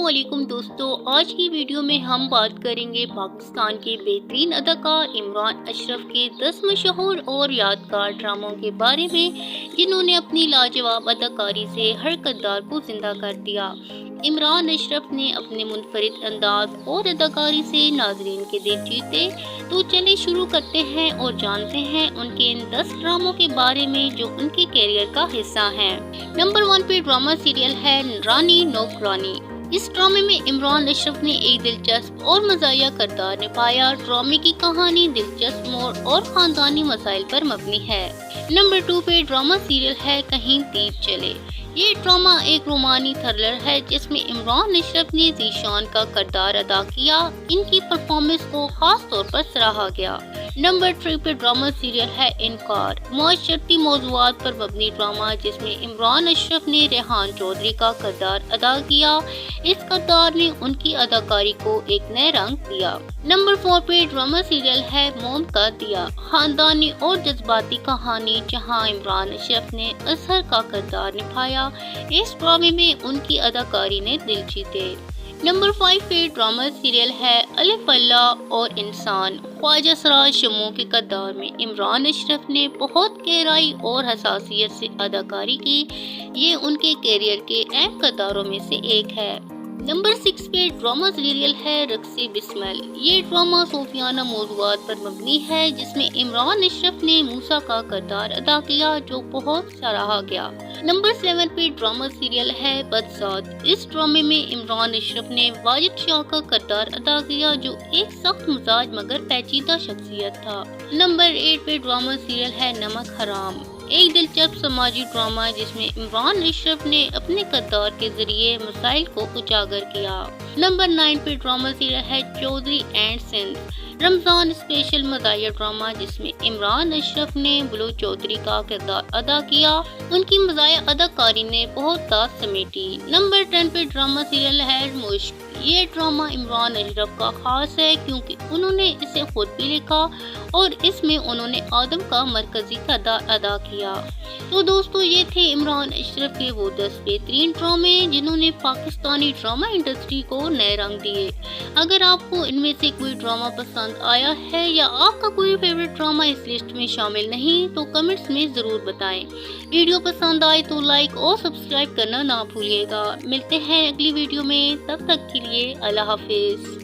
अस्सलाम वालेकुम दोस्तों, आज की वीडियो में हम बात करेंगे पाकिस्तान के बेहतरीन अदाकार इमरान अशरफ के 10 मशहूर और यादगार ड्रामों के बारे में जिन्होंने अपनी लाजवाब अदाकारी से हर किरदार को जिंदा कर दिया। इमरान अशरफ ने अपने मुनफरिद अंदाज और अदाकारी से नाजरीन के दिल जीते। तो चलिए शुरू करते हैं और जानते हैं उनके इन 10 ड्रामों के बारे में जो उनके कैरियर का हिस्सा हैं। नंबर 1 पे ड्रामा सीरियल है रानी नौकरानी। इस ड्रामे में इमरान अशरफ ने एक दिलचस्प और मज़ाहिया किरदार निभाया। ड्रामे की कहानी दिलचस्प मोड़ और खानदानी मसाइल पर मबनी है। नंबर 2 पे ड्रामा सीरियल है कहीं तीर चले। ये ड्रामा एक रोमानी थ्रिलर है जिसमें इमरान अशरफ ने ज़ीशान का किरदार अदा किया। इनकी परफॉर्मेंस को खास तौर पर सराहा गया। नंबर 3 पे ड्रामा सीरियल है इनकार। मुआशरती मौज़ूआत पर मबनी ड्रामा जिसमें इमरान अशरफ ने रेहान चौधरी का किरदार अदा किया। इस किरदार ने उनकी अदाकारी को एक नए रंग दिया। नंबर 4 पे ड्रामा सीरियल है मोम का दिया। खानदानी और जज्बाती कहानी जहां इमरान अशरफ ने असहर का किरदार निभाया। इस ड्रामे में उनकी अदाकारी ने दिल जीते। नंबर 5 पे ड्रामा सीरियल है अलिफ अल्लाह और इंसान। ख्वाजा सराज शमू के किरदार में इमरान अशरफ ने बहुत गहराई और हसासियत से अदाकारी की। ये उनके कैरियर के अहम किरदारों में से एक है। नंबर 6 पे ड्रामा सीरियल है रक्से बिस्मिल। ये ड्रामा सूफियाना मौज़ूआत पर मबनी है जिसमें इमरान अशरफ ने मूसा का किरदार अदा किया जो बहुत सराहा गया। नंबर 7 पे ड्रामा सीरियल है बदसात। इस ड्रामे में इमरान अशरफ ने वाजिद शाह का किरदार अदा किया जो एक सख्त मिजाज मगर पेचीदा शख्सियत था। नंबर 8 पे ड्रामा सीरियल है नमक हराम। एक दिलचस्प समाजी ड्रामा जिसमें इमरान अशरफ ने अपने किरदार के जरिए मसाइल को उजागर किया। नंबर 9 पे ड्रामा सीरियल है Chaudhry and sons. Ramzan special मज़ाहिया ड्रामा जिसमें इमरान अशरफ ने बलूच चौधरी का किरदार अदा किया। उनकी मज़ाहिया अदाकारी ने बहुत दाद समेटी। नंबर 10 पे ड्रामा सीरियल है मुश्क। ये ड्रामा इमरान अशरफ का खास है क्योंकि उन्होंने इसे खुद भी लिखा और इसमें उन्होंने आदम का मरकजी किरदार अदा किया। तो दोस्तों ये थे इमरान अशरफ के वो 10 बेहतरीन ड्रामे जिन्होंने पाकिस्तानी ड्रामा इंडस्ट्री को नए रंग दिए। अगर आपको इनमें से कोई ड्रामा पसंद आया है या आपका कोई फेवरेट ड्रामा इस लिस्ट में शामिल नहीं तो कमेंट्स में ज़रूर बताएं। वीडियो पसंद आए तो लाइक और सब्सक्राइब करना ना भूलिएगा। मिलते हैं अगली वीडियो में, तब तक के लिए अल्लाह हाफिज़।